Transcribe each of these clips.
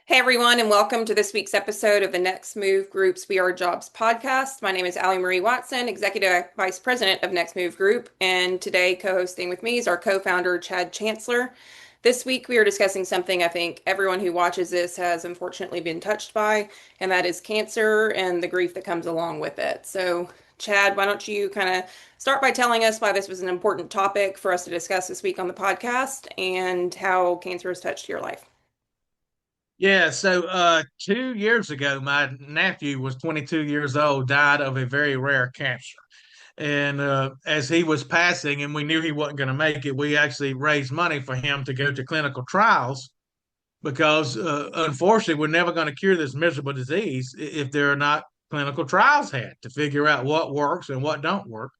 Hey everyone, and welcome to this week's episode of the Next Move Group's We Are Jobs podcast. My name is Allie Marie Watson, Executive Vice President of Next Move Group, and today co-hosting with me is our co-founder Chad Chancellor. This week we are discussing something I think everyone who watches this has unfortunately been touched by, and that is cancer and the grief that comes along with it. So, Chad, why don't you kind of start by telling us why this was an important topic for us to discuss this week on the podcast and how cancer has touched your life? Yeah, so 2 years ago, my nephew was 22 years old, died of a very rare cancer. And as he was passing, and we knew he wasn't going to make it, we actually raised money for him to go to clinical trials because unfortunately, we're never going to cure this miserable disease if there are not clinical trials had to figure out what works and what don't work.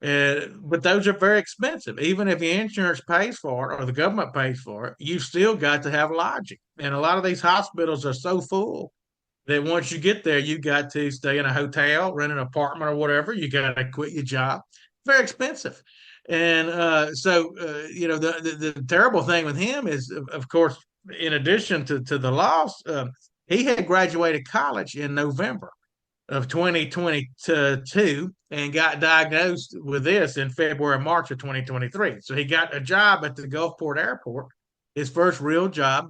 But those are very expensive. Even if the insurance pays for it or the government pays for it, you still got to have lodging. And a lot of these hospitals are so full that once you get there, you got to stay in a hotel, rent an apartment or whatever. You got to quit your job. Very expensive. And the terrible thing with him is, of course, in addition to the loss, he had graduated college in November of 2022 and got diagnosed with this in February, March of 2023. So he got a job at the Gulfport Airport, his first real job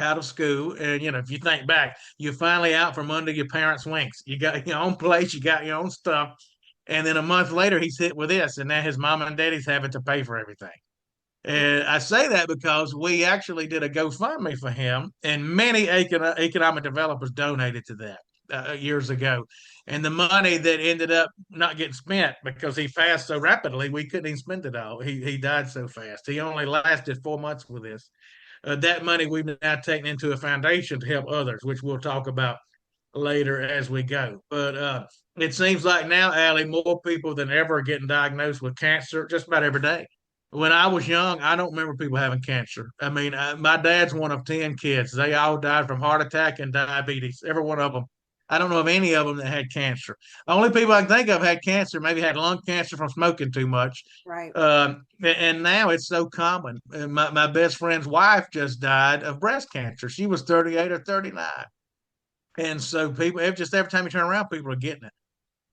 out of school. And, if you think back, you're finally out from under your parents' wings. You got your own place, you got your own stuff. And then a month later, he's hit with this. And now his mom and daddy's having to pay for everything. And I say that because we actually did a GoFundMe for him, and many economic developers donated to that years ago. And the money that ended up not getting spent because he passed so rapidly, we couldn't even spend it all. He died so fast. He only lasted 4 months with this. That money we've now taken into a foundation to help others, which we'll talk about later as we go. But it seems like now, Allie, more people than ever are getting diagnosed with cancer just about every day. When I was young, I don't remember people having cancer. I mean, my dad's one of 10 kids. They all died from heart attack and diabetes, every one of them. I don't know of any of them that had cancer. The only people I can think of had cancer, maybe had lung cancer from smoking too much. Right. And now it's so common. My best friend's wife just died of breast cancer. She was 38 or 39. And so people, just every time you turn around, people are getting it.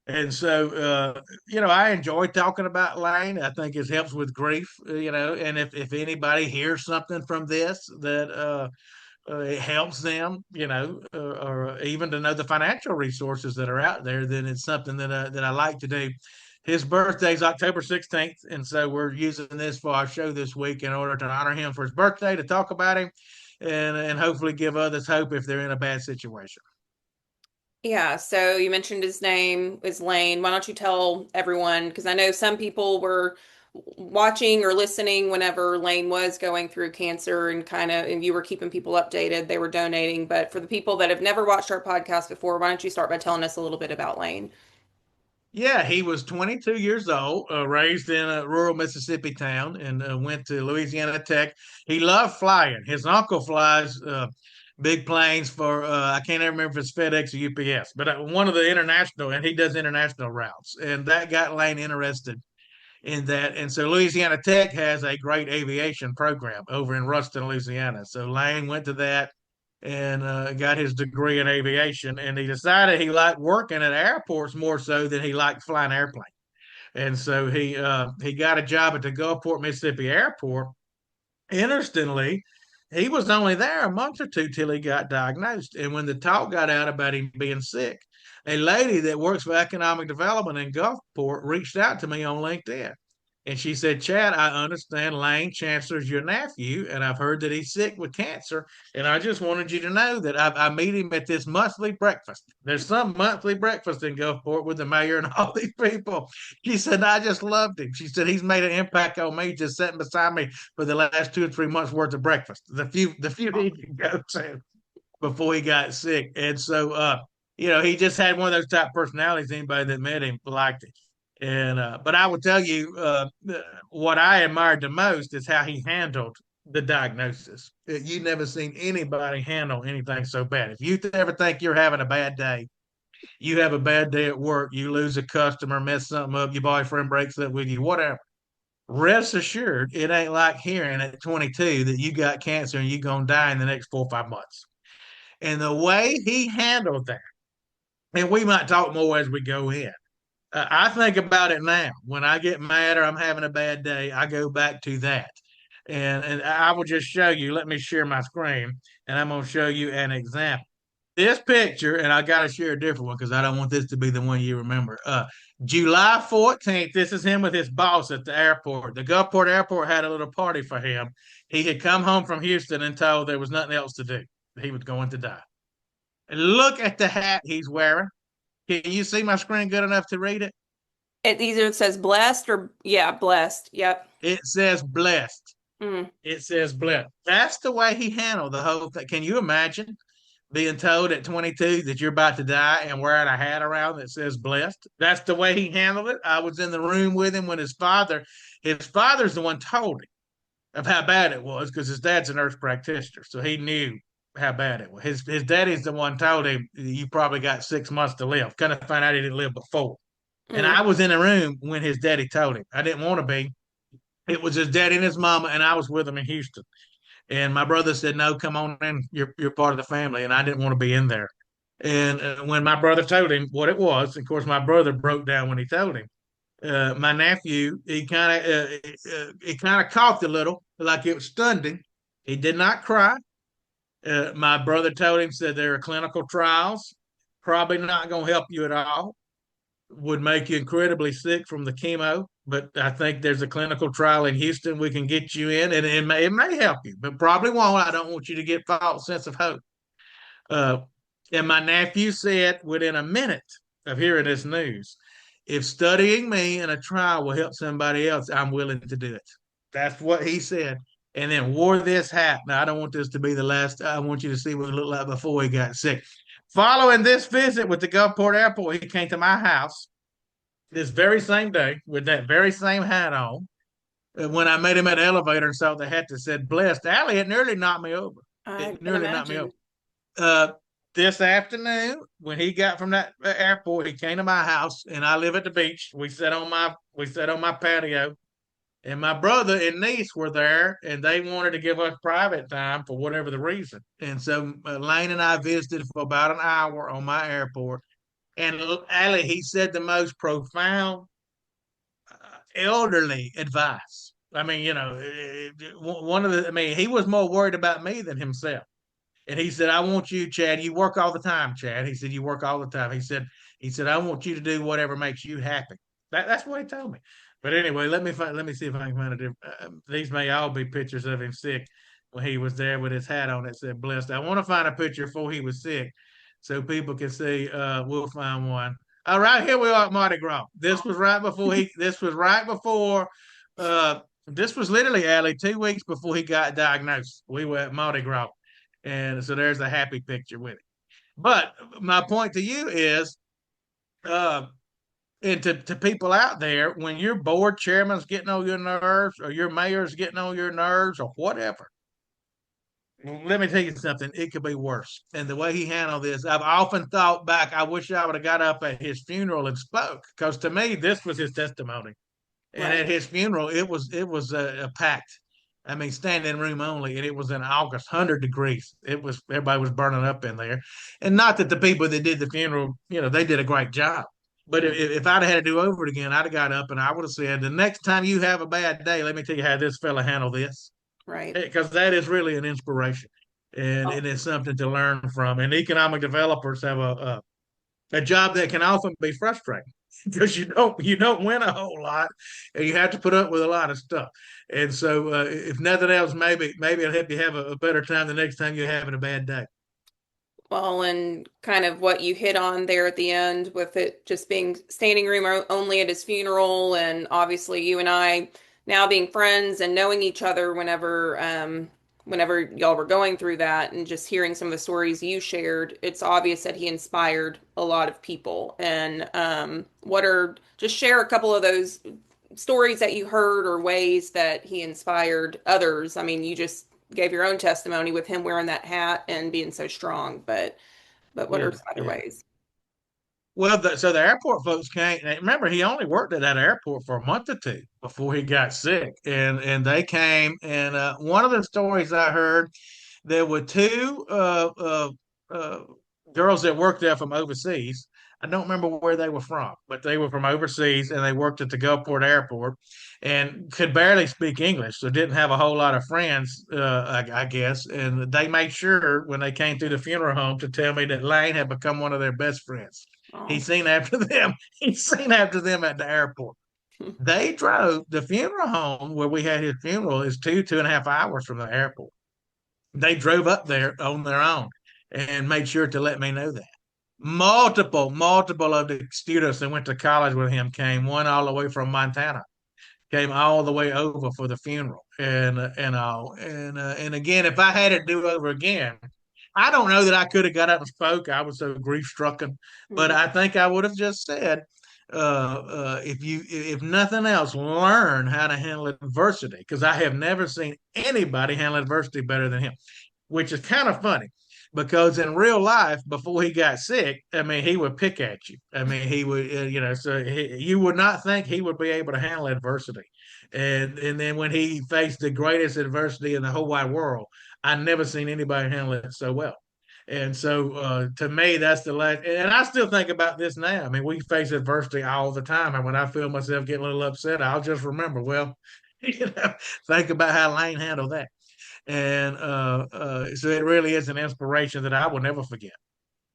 And so, I enjoy talking about Lane. I think it helps with grief, and if anybody hears something from this that it helps them, or even to know the financial resources that are out there, then it's something that I like to do. His birthday is October 16th, and so we're using this for our show this week in order to honor him for his birthday, to talk about him, and hopefully give others hope if they're in a bad situation. Yeah, so you mentioned his name is Lane. Why don't you tell everyone? Because I know some people were watching or listening whenever Lane was going through cancer and you were keeping people updated. They were donating. But for the people that have never watched our podcast before, why don't you start by telling us a little bit about Lane? Yeah, he was 22 years old, raised in a rural Mississippi town, and went to Louisiana Tech. He loved flying. His uncle flies big planes for, I can't even remember if it's FedEx or UPS, but one of the international, and he does international routes. And that got Lane interested in that. And so Louisiana Tech has a great aviation program over in Ruston, Louisiana. So Lane went to that and got his degree in aviation. And he decided he liked working at airports more so than he liked flying airplanes. And so he got a job at the Gulfport, Mississippi airport. Interestingly, he was only there a month or two till he got diagnosed. And when the talk got out about him being sick, a lady that works for economic development in Gulfport reached out to me on LinkedIn. And she said, Chad, I understand Lane Chancellor's your nephew, and I've heard that he's sick with cancer. And I just wanted you to know that I meet him at this monthly breakfast. There's some monthly breakfast in Gulfport with the mayor and all these people. She said, I just loved him. She said, he's made an impact on me just sitting beside me for the last 2 or 3 months worth of breakfast, the few he could go to before he got sick. And so, he just had one of those type personalities. Anybody that met him liked it. And but I will tell you, what I admired the most is how he handled the diagnosis. You never seen anybody handle anything so bad. If you ever think you're having a bad day, you have a bad day at work, you lose a customer, mess something up, your boyfriend breaks up with you, whatever. Rest assured, it ain't like hearing at 22 that you got cancer and you're gonna die in the next 4 or 5 months. And the way he handled that, and we might talk more as we go in. I think about it now. When I get mad or I'm having a bad day, I go back to that. And I will just show you. Let me share my screen, and I'm going to show you an example. This picture, and I got to share a different one because I don't want this to be the one you remember. July 14th, this is him with his boss at the airport. The Gulfport Airport had a little party for him. He had come home from Houston and told there was nothing else to do. He was going to die. And look at the hat he's wearing. Can you see my screen good enough to read it? It either says blessed or, yeah, blessed. Yep. It says blessed. Mm. It says blessed. That's the way he handled the whole thing. Can you imagine being told at 22 that you're about to die and wearing a hat around that says blessed? That's the way he handled it. I was in the room with him when his father's the one told him of how bad it was because his dad's a nurse practitioner. So he knew how bad it was. His daddy's the one told him, you probably got 6 months to live. Kind of found out he didn't live before. And Mm. I was in the room when his daddy told him. I didn't want to be. It was his daddy and his mama, and I was with him in Houston. And my brother said, "No, come on in. You're part of the family." And I didn't want to be in there. And when my brother told him what it was, of course, my brother broke down when he told him. My nephew, he kind of coughed a little, like it stunned him. He did not cry. My brother told him, said there are clinical trials, probably not going to help you at all, would make you incredibly sick from the chemo. But I think there's a clinical trial in Houston we can get you in, and it may help you, but probably won't. I don't want you to get false sense of hope. Uh, and my nephew said within a minute of hearing this news, if studying me in a trial will help somebody else, I'm willing to do it. That's what he said. And then wore this hat. Now, I don't want this to be the last. I want you to see what it looked like before he got sick. Following this visit with the Gulfport Airport, he came to my house this very same day with that very same hat on. When I met him at the elevator and saw the hat that said blessed, Allie, it nearly knocked me over. I It can nearly knocked me over. imagine. Uh, this afternoon, when he got from that airport, he came to my house, and I live at the beach. We sat on my patio, and my brother and niece were there, and they wanted to give us private time for whatever the reason. And so Lane and I visited for about an hour on my airport. And Ali, he said the most profound, elderly advice. I mean, one of the, I mean, he was more worried about me than himself. And he said, I want you, Chad, you work all the time, Chad. He said, you work all the time. He said, I want you to do whatever makes you happy. That's what he told me. But anyway, let me see if I can find a different. These may all be pictures of him sick when he was there with his hat on that said blessed. I want to find a picture before he was sick so people can see. We'll find one. All right, here we are at Mardi Gras. This was right before this was literally, Ali, 2 weeks before he got diagnosed. We were at Mardi Gras. And so there's a happy picture with it. But my point to you is, uh, and to people out there, when your board chairman's getting on your nerves or your mayor's getting on your nerves or whatever, let me tell you something, it could be worse. And the way he handled this, I've often thought back, I wish I would have got up at his funeral and spoke, because to me, this was his testimony. And Right. at his funeral, it was a packed. I mean, standing room only, and it was in August, 100 degrees. It was everybody was burning up in there, and not that the people that did the funeral, they did a great job. But if I'd have had to do over it again, I'd have got up and I would have said, the next time you have a bad day, let me tell you how this fella handled this, Right. because that is really an inspiration, and Oh, it is something to learn from. And economic developers have a job that can often be frustrating because you don't win a whole lot, and you have to put up with a lot of stuff. And so, if nothing else, maybe it'll help you have a better time the next time you're having a bad day. well, and kind of what you hit on there at the end with it just being standing room only at his funeral, and obviously you and I now being friends and knowing each other whenever y'all were going through that, and just hearing some of the stories you shared, it's obvious that he inspired a lot of people. And what are just share a couple of those stories that you heard or ways that he inspired others. I mean, you just gave your own testimony with him wearing that hat and being so strong, but what Yeah, are some other yeah. ways? Well, so the airport folks came. And remember, he only worked at that airport for a month or two before he got sick, and they came. And one of the stories I heard, there were two. girls that worked there from overseas. I don't remember where they were from, but they were from overseas and they worked at the Gulfport Airport and could barely speak English, so didn't have a whole lot of friends, I guess. And they made sure when they came through the funeral home to tell me that Lane had become one of their best friends. Oh. He's seen after them. He's seen after them at the airport. They drove the funeral home where we had his funeral is 2.5 hours from the airport. They drove up there on their own and made sure to let me know that. Multiple of the students that went to college with him came, one all the way from Montana, came all the way over for the funeral and all. And again, if I had it do over again, I don't know that I could have got up and spoke. I was so grief stricken, but Mhm. I think I would have just said, if nothing else, learn how to handle adversity because I have never seen anybody handle adversity better than him, which is kind of funny because in real life, before he got sick, I mean, he would pick at you. I mean, he would, so you would not think he would be able to handle adversity. And then when he faced the greatest adversity in the whole wide world, I never seen anybody handle it so well. And so to me, that's the last. And I still think about this now. I mean, we face adversity all the time. And when I feel myself getting a little upset, I'll just remember, well, think about how Lane handled that. And so it really is an inspiration that I will never forget.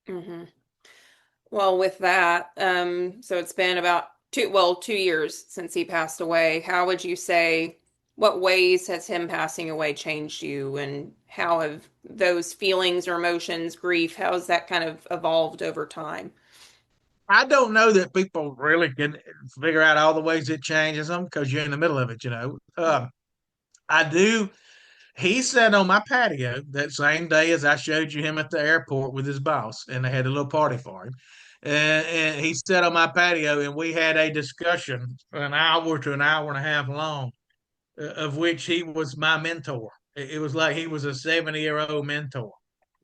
Mhm. Well, with that, so it's been about 2 years since he passed away. How would you say, what ways has him passing away changed you, and how have those feelings or emotions, grief, how has that kind of evolved over time? I don't know that people really can figure out all the ways it changes them because you're in the middle of it, you know. I do. He sat on my patio that same day as I showed you him at the airport with his boss, and they had a little party for him. And he sat on my patio, and we had a discussion an hour to an hour and a half long, of which he was my mentor. It was like he was a 70-year-old mentor,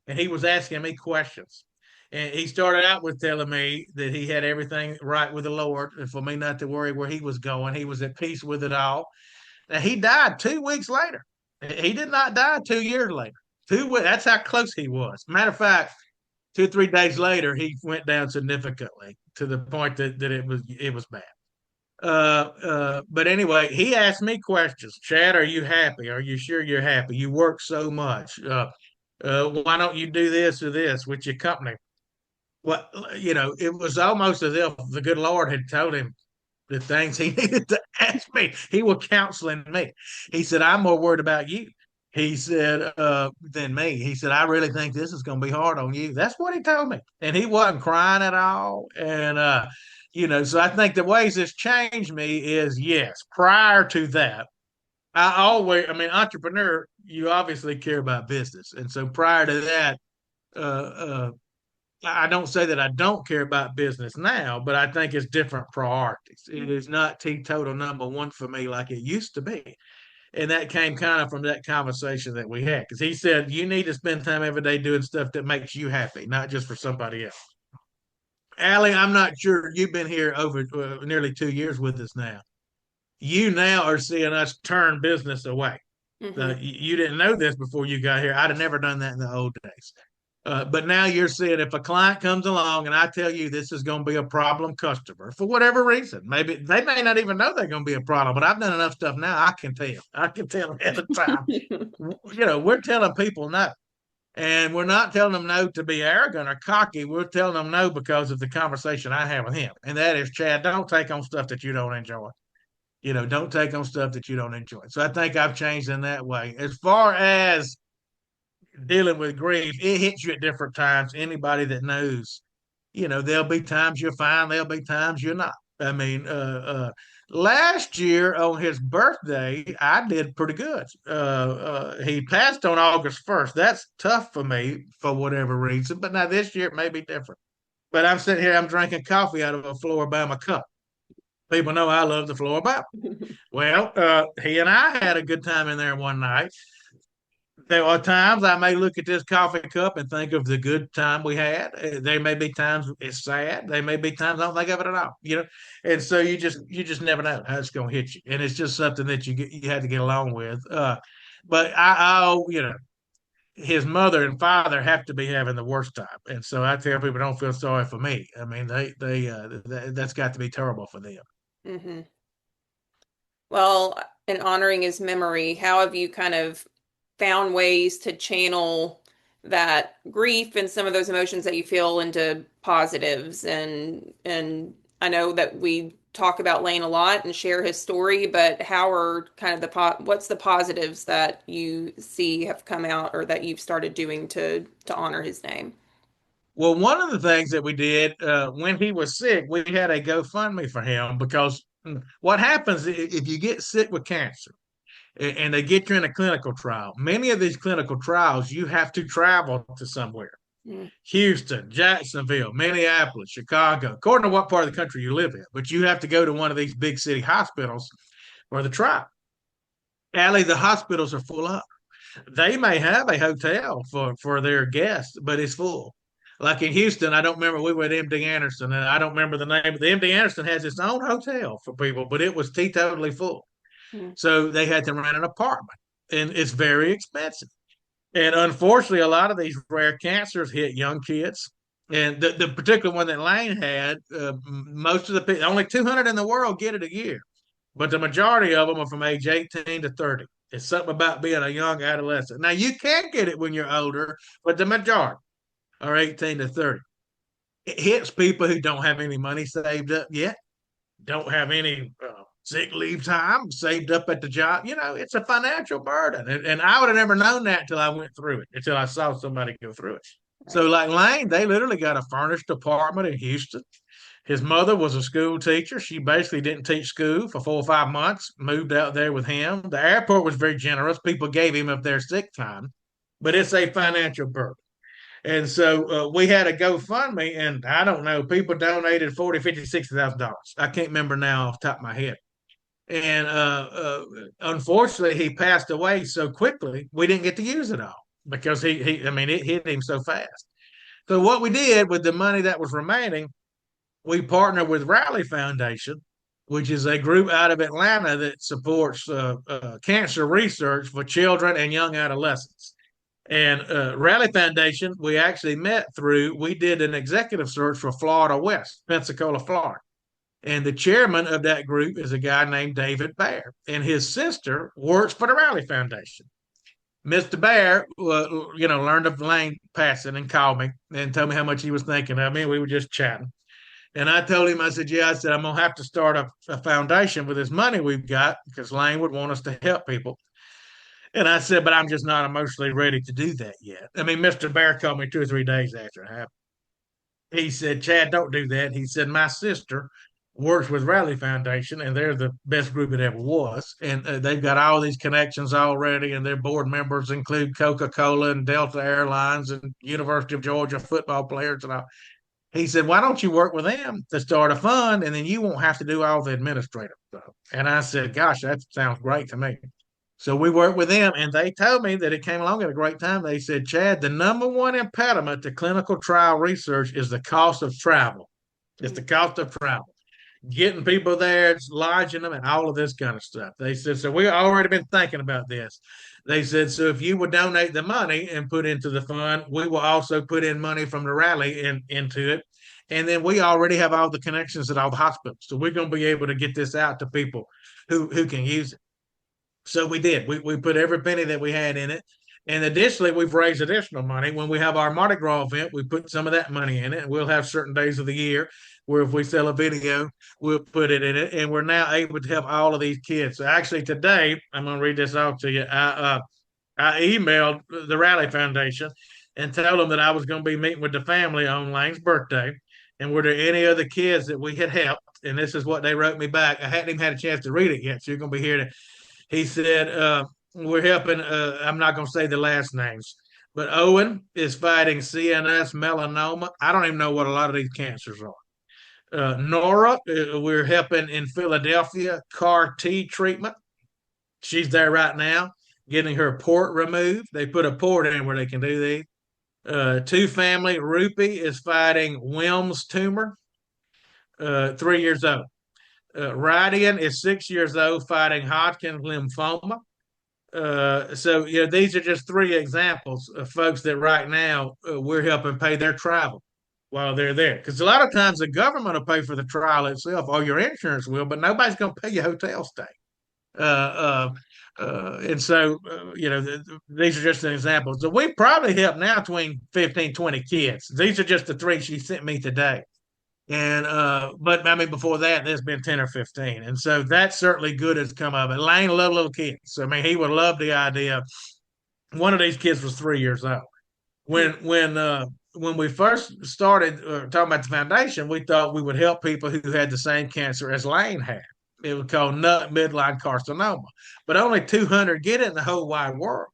and he was asking me questions. And he started out with telling me that he had everything right with the Lord, and for me not to worry where he was going. He was at peace with it all. Now, he died 2 weeks later. He did not die 2 years later. 2 weeks. That's how close he was. Matter of fact, 2 or 3 days later, he went down significantly to the point that it was bad. But anyway, he asked me questions. Chad, are you happy? Are you sure you're happy? You work so much. Why don't you do this or this with your company? Well, it was almost as if the good Lord had told him the things he needed to ask me. He was counseling me. He said, I'm more worried about you. He said, than me. He said, I really think this is going to be hard on you. That's what he told me. And he wasn't crying at all. And, so I think the ways this changed me is yes, prior to that, entrepreneur, you obviously care about business. And so prior to that, uh, I don't say that I don't care about business now, but I think it's different priorities. It is not teetotal number one for me like it used to be. And that came kind of from that conversation that we had. Because he said, you need to spend time every day doing stuff that makes you happy, not just for somebody else. Allie, I'm not sure you've been here over nearly 2 years with us now. You now are seeing us turn business away. Hmm. You didn't know this before you got here. I'd have never done that in the old days. But now you're seeing if a client comes along and I tell you this is going to be a problem customer for whatever reason, maybe they may not even know they're going to be a problem, but I've done enough stuff now. I can tell. I can tell ahead of time. We're telling people no. And we're not telling them no to be arrogant or cocky. We're telling them no because of the conversation I have with him. And that is, Chad, don't take on stuff that you don't enjoy. Don't take on stuff that you don't enjoy. So I think I've changed in that way. As far as dealing with grief, it hits you at different times. Anybody that knows, there'll be times you're fine, there'll be times you're not. I mean, last year on his birthday, I did pretty good. He passed on August 1st. That's tough for me for whatever reason. But now this year it may be different. But I'm sitting here, I'm drinking coffee out of a Floribama cup. People know I love the Floribama. Well, he and I had a good time in there one night. There are times I may look at this coffee cup and think of the good time we had. There may be times it's sad. There may be times I don't think of it at all. And so you just never know how it's going to hit you, and it's just something that you have to get along with. But I his mother and father have to be having the worst time. And so I tell people, don't feel sorry for me. I mean, that's got to be terrible for them. Hmm. Well, in honoring his memory, how have you kind of found ways to channel that grief and some of those emotions that you feel into positives? And I know that we talk about Lane a lot and share his story, but how are kind of what's the positives that you see have come out or that you've started doing to honor his name? Well, one of the things that we did when he was sick, we had a GoFundMe for him because what happens if you get sick with cancer and they get you in a clinical trial? Many of these clinical trials, you have to travel to somewhere. Mm, Houston, Jacksonville, Minneapolis, Chicago, according to what part of the country you live in. But you have to go to one of these big city hospitals for the trial. Allie, the hospitals are full up. They may have a hotel for their guests, but it's full. Like in Houston, I don't remember, we were at MD Anderson, and I don't remember the name. But the MD Anderson has its own hotel for people, but it was teetotally full. mm, So they had to rent an apartment, and it's very expensive. And unfortunately, a lot of these rare cancers hit young kids. And the particular one that Lane had, most of the people, only 200 in the world get it a year, but the majority of them are from age 18 to 30. It's something about being a young adolescent. Now, you can get it when you're older, but the majority are 18 to 30. It hits people who don't have any money saved up yet, don't have any sick leave time saved up at the job. It's a financial burden. And I would have never known that until I went through it, until I saw somebody go through it. So, right. like Lane, they literally got a furnished apartment in Houston. His mother was a school teacher. She basically didn't teach school for 4 or 5 months, moved out there with him. The airport was very generous. People gave him of their sick time, but it's a financial burden. And so we had a GoFundMe, and I don't know, people donated 40, 50, $60,000. I can't remember now off the top of my head. And unfortunately, he passed away so quickly, we didn't get to use it all because I mean, it hit him so fast. So what we did with the money that was remaining, we partnered with Rally Foundation, which is a group out of Atlanta that supports cancer research for children and young adolescents. And Rally Foundation, we actually met through, we did an executive search for Florida West, Pensacola, Florida. And the chairman of that group is a guy named David Bear. And his sister works for the Rally Foundation. Mr. Bear, learned of Lane passing and called me and told me how much he was thinking of me. We were just chatting. And I told him, I said, yeah, I said, I'm going to have to start a foundation with this money we've got because Lane would want us to help people. And I said, but I'm just not emotionally ready to do that yet. I mean, Mr. Bear called me 2 or 3 days after it happened. He said, Chad, don't do that. He said, my sister works with Rally Foundation, and they're the best group it ever was. And they've got all these connections already, and their board members include Coca-Cola and Delta Airlines and University of Georgia football players and all. He said, why don't you work with them to start a fund, and then you won't have to do all the administrative stuff. And I said, gosh, that sounds great to me. So we worked with them, and they told me that it came along at a great time. They said, Chad, the number one impediment to clinical trial research is the cost of travel. It's Mm, the cost of travel, getting people there, lodging them, and all of this kind of stuff. They said, so we already been thinking about this. They said, so if you would donate the money and put into the fund, we will also put in money from the rally into it. And then we already have all the connections at all the hospitals. So we're going to be able to get this out to people who can use it. So we did. We put every penny that we had in it. And additionally, we've raised additional money. When we have our Mardi Gras event, we put some of that money in it. And we'll have certain days of the year where if we sell a video, we'll put it in it. And we're now able to help all of these kids. So actually today, I'm going to read this off to you. I emailed the Rally Foundation and told them that I was going to be meeting with the family on Lane's birthday. And were there any other kids that we had helped? And this is what they wrote me back. I hadn't even had a chance to read it yet. So you're going to be here to he said, we're helping, I'm not going to say the last names, but Owen is fighting CNS melanoma. I don't even know what a lot of these cancers are. Nora, we're helping in Philadelphia, CAR T treatment. She's there right now getting her port removed. They put a port in where they can do these. Two family, Rupi is fighting Wilms tumor, 3 years old. Radian is 6 years old, fighting Hodgkin lymphoma. So these are just three examples of folks that right now we're helping pay their travel while they're there. Because a lot of times the government will pay for the trial itself, or your insurance will, but nobody's going to pay your hotel stay. Uh, and so, these are just an example. So we probably help now between 15, 20 kids. These are just the three she sent me today. And but I mean, before that, there's been 10 or 15. And so that's certainly good has come of it. Lane loved little kids. So, I mean, he would love the idea. One of these kids was 3 years old. When when uh when we first started talking about the foundation, we thought we would help people who had the same cancer as Lane had. It was called nut midline carcinoma, but only 200 get it in the whole wide world.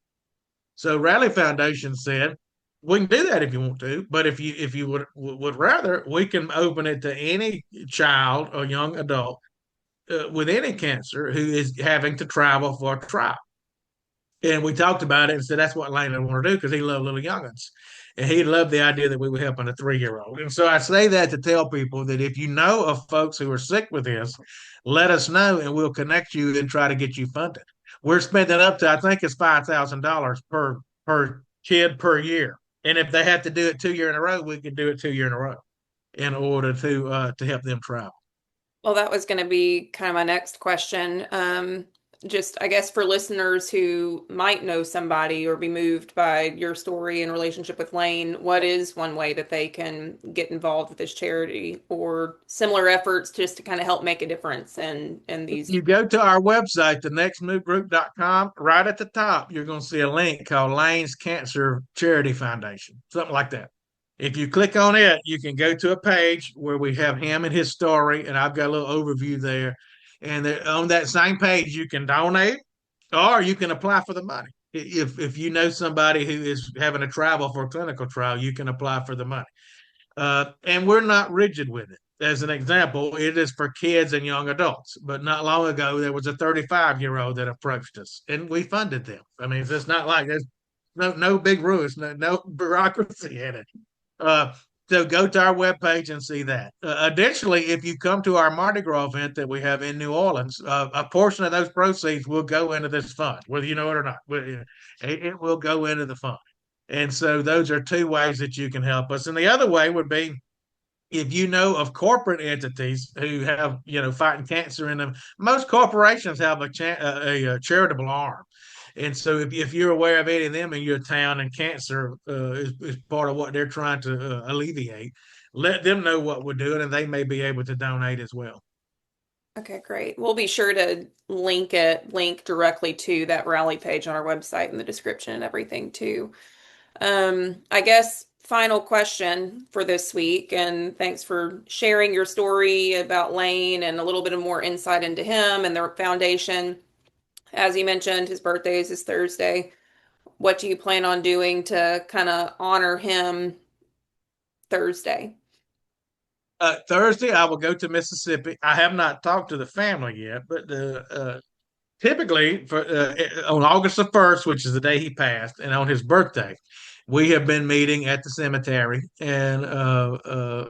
So Rally Foundation said, we can do that if you want to, but if you would rather, we can open it to any child or young adult with any cancer who is having to travel for a trial. And we talked about it and said that's what Lane would want to do because he loved little youngins. And he loved the idea that we were helping a 3 year old. And so I say that to tell people that if you know of folks who are sick with this, let us know and we'll connect you and try to get you funded. We're spending up to, I think it's $5,000 per kid per year. And if they have to do it 2 year in a row, we can do it 2 year in a row in order to help them travel. Well, that was going to be kind of my next question. Just, I guess, for listeners who might know somebody or be moved by your story and relationship with Lane, what is one way that they can get involved with this charity or similar efforts just to kind of help make a difference in these? You go to our website, thenextmovegroup.com. Right at the top, you're going to see a link called Lane's Cancer Charity Foundation, something like that. If you click on it, you can go to a page where we have him and his story, and I've got a little overview there. And on that same page, you can donate or you can apply for the money. If you know somebody who is having to travel for a clinical trial, you can apply for the money. And we're not rigid with it. As an example, it is for kids and young adults. But not long ago, there was a 35-year-old that approached us, and we funded them. I mean, it's not like there's no big rules, no bureaucracy in it. Uh, so go to our webpage and see that. Additionally, if you come to our Mardi Gras event that we have in New Orleans, a portion of those proceeds will go into this fund, whether you know it or not. It will go into the fund. And so those are two ways that you can help us. And the other way would be if you know of corporate entities who have, fighting cancer in them. Most corporations have a charitable arm. And so if you're aware of any of them in your town and cancer is part of what they're trying to alleviate, let them know what we're doing and they may be able to donate as well. Okay, great. We'll be sure to link directly to that rally page on our website in the description and everything too. I guess final question for this week, and thanks for sharing your story about Lane and a little bit of more insight into him and their foundation. As he mentioned, his birthday is this Thursday. What do you plan on doing to kind of honor him Thursday? Thursday, I will go to Mississippi. I have not talked to the family yet, but typically on August the 1st, which is the day he passed, and on his birthday, we have been meeting at the cemetery and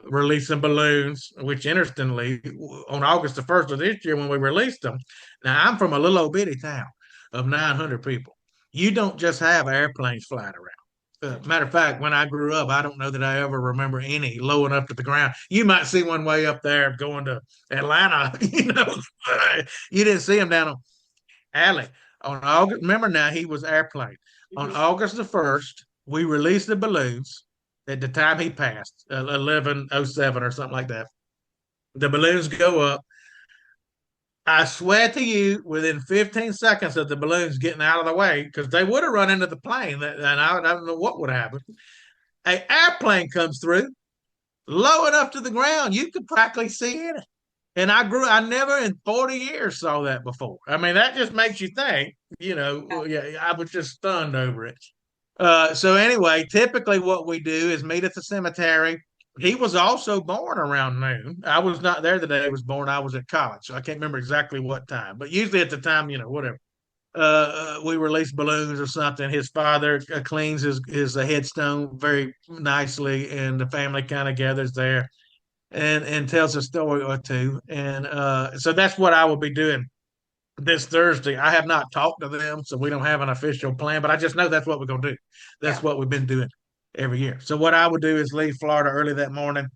releasing balloons, which interestingly, on August the 1st of this year, when we released them, now I'm from a little old bitty town of 900 people. You don't just have airplanes flying around. Matter of fact, when I grew up, I don't know that I ever remember any low enough to the ground. You might see one way up there going to Atlanta, you didn't see them down on Alley. On August, remember now, he was airplane. On August the 1st, we released the balloons at the time he passed, 11:07 or something like that. The balloons go up. I swear to you, within 15 seconds of the balloons getting out of the way, because they would have run into the plane, and I don't know what would happen. An airplane comes through, low enough to the ground, you could practically see it. And I never in 40 years saw that before. I mean, that just makes you think, yeah, I was just stunned over it. So anyway, typically what we do is meet at the cemetery. He was also born around noon. I was not there the day he was born. I was at college, so I can't remember exactly what time. But usually at the time, whatever. We release balloons or something. His father cleans his headstone very nicely, and the family kind of gathers there and tells a story or two. And so that's what I will be doing this Thursday. I have not talked to them, so we don't have an official plan, but I just know that's what we're going to do. Yeah. That's what we've been doing every year. So what I would do is leave Florida early that morning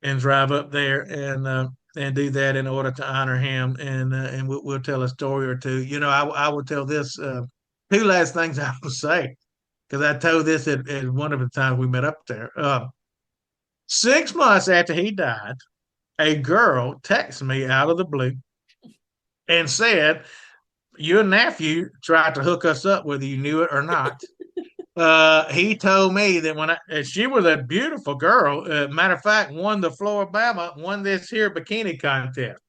and drive up there and do that in order to honor him, and we'll tell a story or two. I will tell this two last things I will say because I told this at one of the times we met up there. 6 months after he died, a girl texted me out of the blue and said, "Your nephew tried to hook us up, whether you knew it or not." He told me that she was a beautiful girl. Matter of fact, won the Floribama, won this here bikini contest.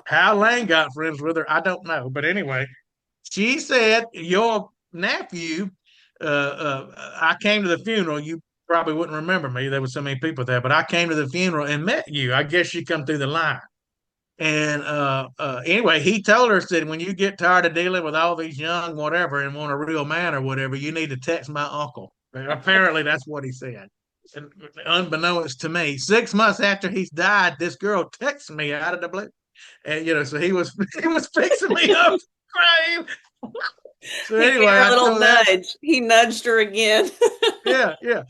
How Lane got friends with her, I don't know. But anyway, she said, "Your nephew, I came to the funeral. You probably wouldn't remember me. There were so many people there, but I came to the funeral and met you. I guess you come through the line." And anyway, he told her, said, "When you get tired of dealing with all these young whatever and want a real man or whatever, you need to text my uncle." And apparently, that's what he said. And unbeknownst to me, 6 months after he's died, this girl texted me out of the blue, and so he was he was fixing me up crying. So He gave anyway, her a I little told that. nudge. He nudged her again. Yeah, yeah.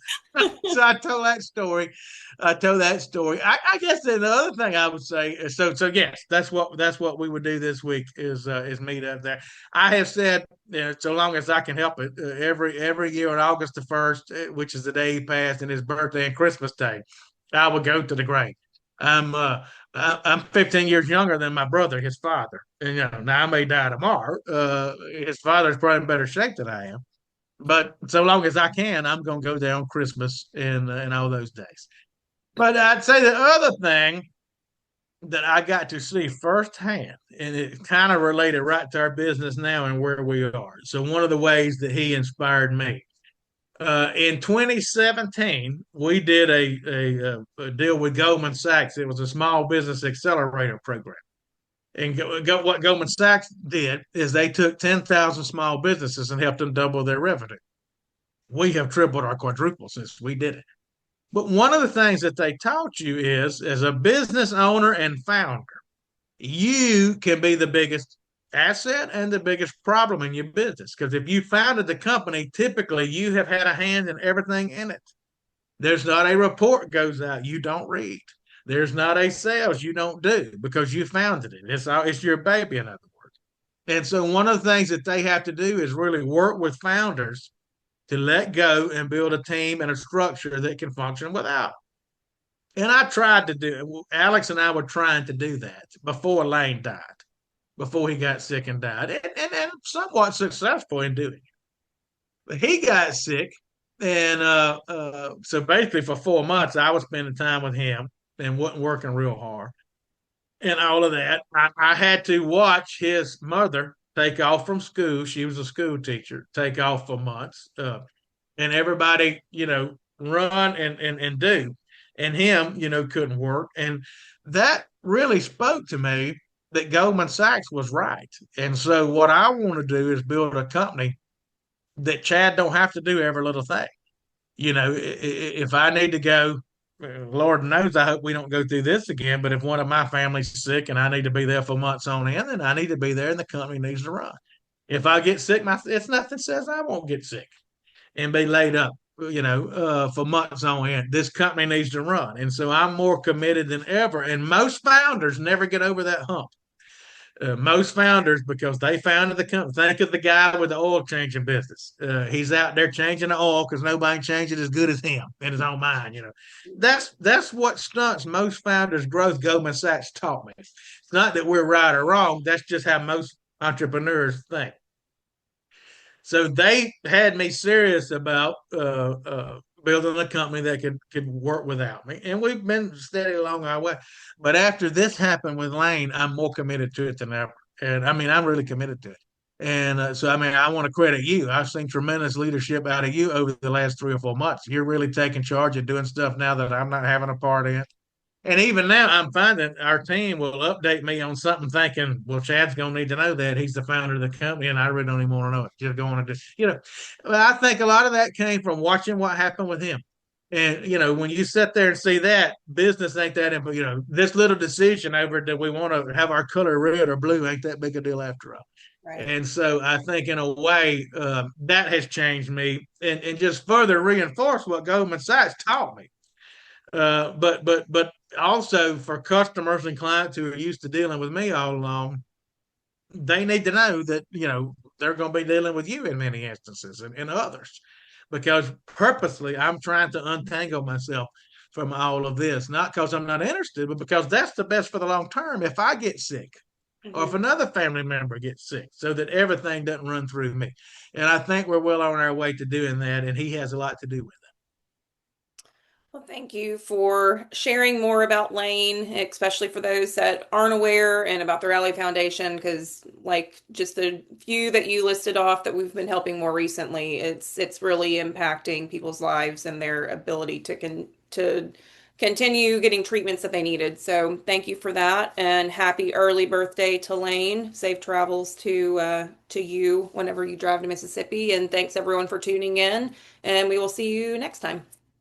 So I told that story. I told that story. I guess the other thing I would say is so yes, that's what we would do this week is meet up there. I have said, so long as I can help it, every year on August the 1st, which is the day he passed, and his birthday and Christmas Day, I will go to the grave. I'm uh I'm 15 years younger than my brother, his father, and now I may die tomorrow. His father's probably in better shape than I am, but so long as I can, I'm going to go there on Christmas and all those days. But I'd say the other thing that I got to see firsthand, and it kind of related right to our business now and where we are. So one of the ways that he inspired me. In 2017, we did a deal with Goldman Sachs. It was a small business accelerator program. And what Goldman Sachs did is they took 10,000 small businesses and helped them double their revenue. We have tripled or quadrupled since we did it. But one of the things that they taught you is, as a business owner and founder, you can be the biggest asset and the biggest problem in your business. Because if you founded the company, typically you have had a hand in everything in it. There's not a report goes out you don't read. There's not a sales you don't do because you founded it. It's your baby, in other words. And so one of the things that they have to do is really work with founders to let go and build a team and a structure that can function without. And I tried to do it. Alex and I were trying to do that before Lane died, before he got sick and died, and somewhat successful in doing it. But he got sick. And so basically, for 4 months, I was spending time with him and wasn't working real hard and all of that. I had to watch his mother take off from school. She was a school teacher, take off for months. And everybody, run and do. And him, couldn't work. And that really spoke to me that Goldman Sachs was right. And so what I want to do is build a company that Chad don't have to do every little thing. If I need to go, Lord knows I hope we don't go through this again. But if one of my family's sick and I need to be there for months on end, then I need to be there and the company needs to run. If I get sick, it's nothing says I won't get sick and be laid up, for months on end. This company needs to run. And so I'm more committed than ever. And most founders never get over that hump. Most founders, because they founded the company. Think of the guy with the oil changing business. He's out there changing the oil because nobody changed it as good as him in his own mind. That's what stunts most founders' growth. Goldman Sachs taught me. It's not that we're right or wrong. That's just how most entrepreneurs think. So they had me serious about building a company that could work without me, and we've been steady along our way. But after this happened with Lane, I'm more committed to it than ever, and I mean I'm really committed to it. And so I mean I want to credit you. I've seen tremendous leadership out of you over the last 3 or 4 months. You're really taking charge and doing stuff now that I'm not having a part in. And even now, I'm finding our team will update me on something, thinking, "Well, Chad's going to need to know that he's the founder of the company," and I really don't even want to know it. Just going to just, But I think a lot of that came from watching what happened with him. And when you sit there and see that, business ain't that important. This little decision over that we want to have our color red or blue ain't that big a deal after all. Right. And so I think in a way that has changed me and just further reinforced what Goldman Sachs taught me. But also for customers and clients who are used to dealing with me all along, they need to know that they're going to be dealing with you in many instances and others, because purposely I'm trying to untangle myself from all of this, not because I'm not interested, but because that's the best for the long term. If I get sick or if Hmm. another family member gets sick, so that everything doesn't run through me. And I think we're well on our way to doing that, and he has a lot to do with Well, thank you for sharing more about Lane, especially for those that aren't aware and about the Rally Foundation, because like just the few that you listed off that we've been helping more recently, it's really impacting people's lives and their ability to continue getting treatments that they needed. So thank you for that, and happy early birthday to Lane. Safe travels to you whenever you drive to Mississippi, and thanks everyone for tuning in, and we will see you next time.